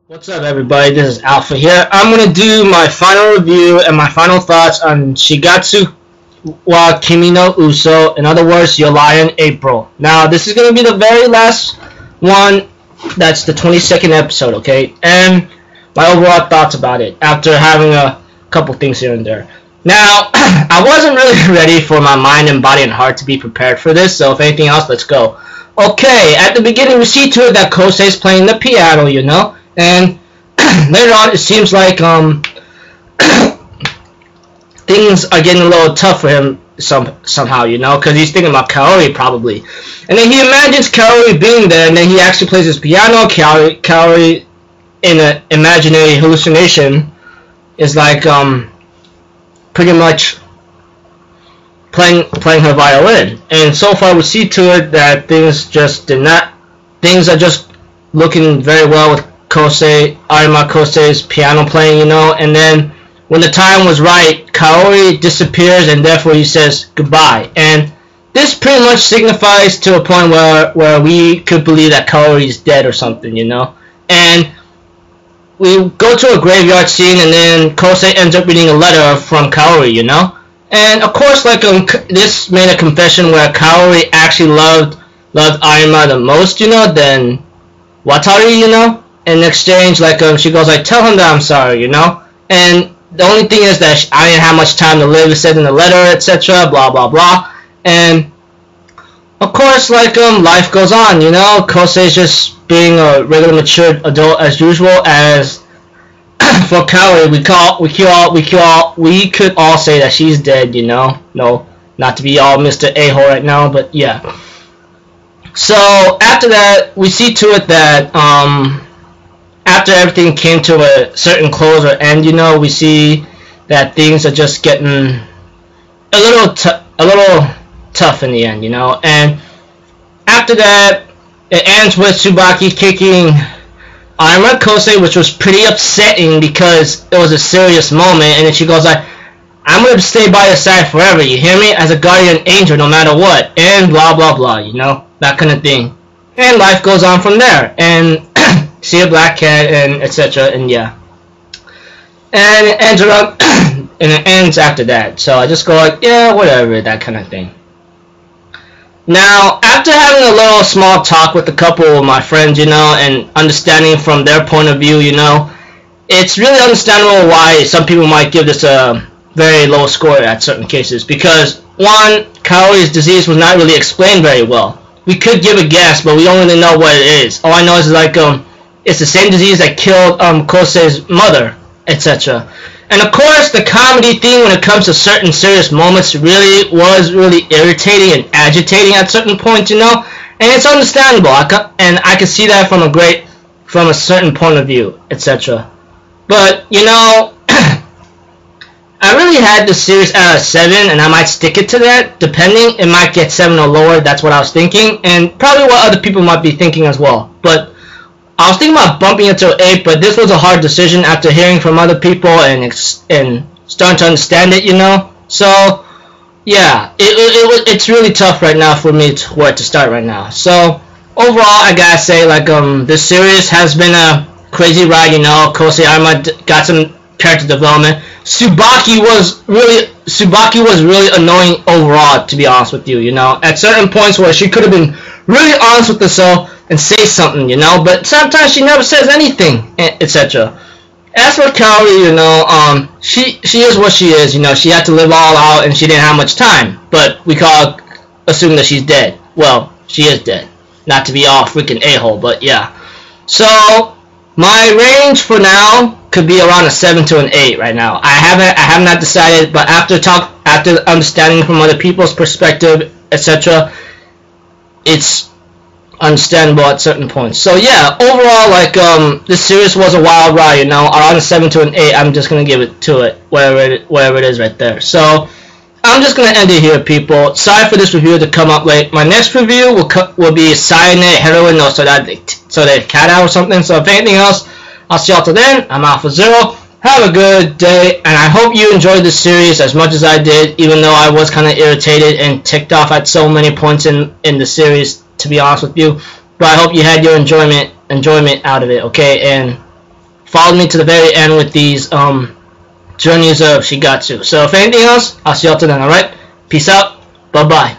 What's up, everybody? This is Alpha here. I'm going to do my final review and my final thoughts on Shigatsu wa Kimi no Uso. In other words, Your Lion April. Now, this is going to be the very last one. That's the 22nd episode, okay? And my overall thoughts about it after having a couple things here and there. Now, I wasn't really ready for my mind and body and heart to be prepared for this, so if anything else, let's go. Okay, at the beginning, we see to it that Kosei's playing the piano, you know? And later on, it seems like things are getting a little tough for him somehow, you know, because he's thinking about Kaori probably. And then he imagines Kaori being there, and then he actually plays his piano. Kaori in an imaginary hallucination is like pretty much playing her violin. And so far, we see to it that things are just looking very well with Arima Kosei's piano playing, you know, and then when the time was right, Kaori disappears and therefore he says goodbye. And this pretty much signifies to a point where we could believe that Kaori is dead or something, you know. And we go to a graveyard scene and then Kosei ends up reading a letter from Kaori, you know. And of course, like this made a confession where Kaori actually loved Arima the most, you know, than Watari, you know. In exchange, like she goes like, tell him that I'm sorry, you know. And the only thing is that I didn't have much time to live, it said in the letter, etc. Blah blah blah. And of course, like life goes on, you know. Kosei's just being a regular mature adult as usual. As for Kaori, we could all say that she's dead, you know. No, not to be all Mr. A-hole right now, but yeah. So after that, we see to it that after everything came to a certain close or end, you know, we see that things are just getting a little tough in the end, you know. And after that, it ends with Tsubaki kicking Arima Kosei, which was pretty upsetting because it was a serious moment. And then she goes like, I'm going to stay by your side forever, you hear me? As a guardian angel, no matter what. And blah, blah, blah, you know? That kind of thing. And life goes on from there. And see a black cat and etc. And yeah. And it ends around and it ends after that. So I just go like, yeah, whatever, that kind of thing. Now, after having a little small talk with a couple of my friends, you know, and understanding from their point of view, you know, it's really understandable why some people might give this a very low score at certain cases. Because, one, Kaori's disease was not really explained very well. We could give a guess, but we don't really know what it is. All I know is like, it's the same disease that killed Kosei's mother, etc. And of course, the comedy thing when it comes to certain serious moments was really irritating and agitating at certain points, you know. And it's understandable, and I can see that from a certain point of view, etc. But you know, I really had this series out of 7, and I might stick it to that. Depending, it might get 7 or lower. That's what I was thinking, and probably what other people might be thinking as well. But I was thinking about bumping it to 8, but this was a hard decision after hearing from other people and starting to understand it, you know. So yeah, it's really tough right now for me where to start right now. So overall, I gotta say, like this series has been a crazy ride, you know. Kosei Arima got some character development. Tsubaki was really annoying overall, to be honest with you, you know. At certain points where she could have been really honest with herself and say something, you know, but sometimes she never says anything, etc. As for Kaori, you know, she is what she is, you know. She had to live all out and she didn't have much time, but we can assume that she's dead. Well, she is dead. Not to be all freaking a-hole, but yeah. So my range for now could be around a 7 to an 8 right now. I have not decided, but after understanding from other people's perspective, etc., it's understandable at certain points. So yeah, overall, like this series was a wild ride, you know. Around a 7 to an 8, I'm just gonna give it to it, wherever it is right there. So I'm just gonna end it here, people. Sorry for this review to come up late. My next review will be Cyanide Heroin no Sodai Kata or something. So if anything else, I'll see y'all till then. I'm Alpha Zero. Have a good day, and I hope you enjoyed this series as much as I did, even though I was kind of irritated and ticked off at so many points in the series, to be honest with you. But I hope you had your enjoyment out of it, okay? And followed me to the very end with these journeys of Shigatsu. So if anything else, I'll see y'all till then, alright? Peace out. Bye-bye.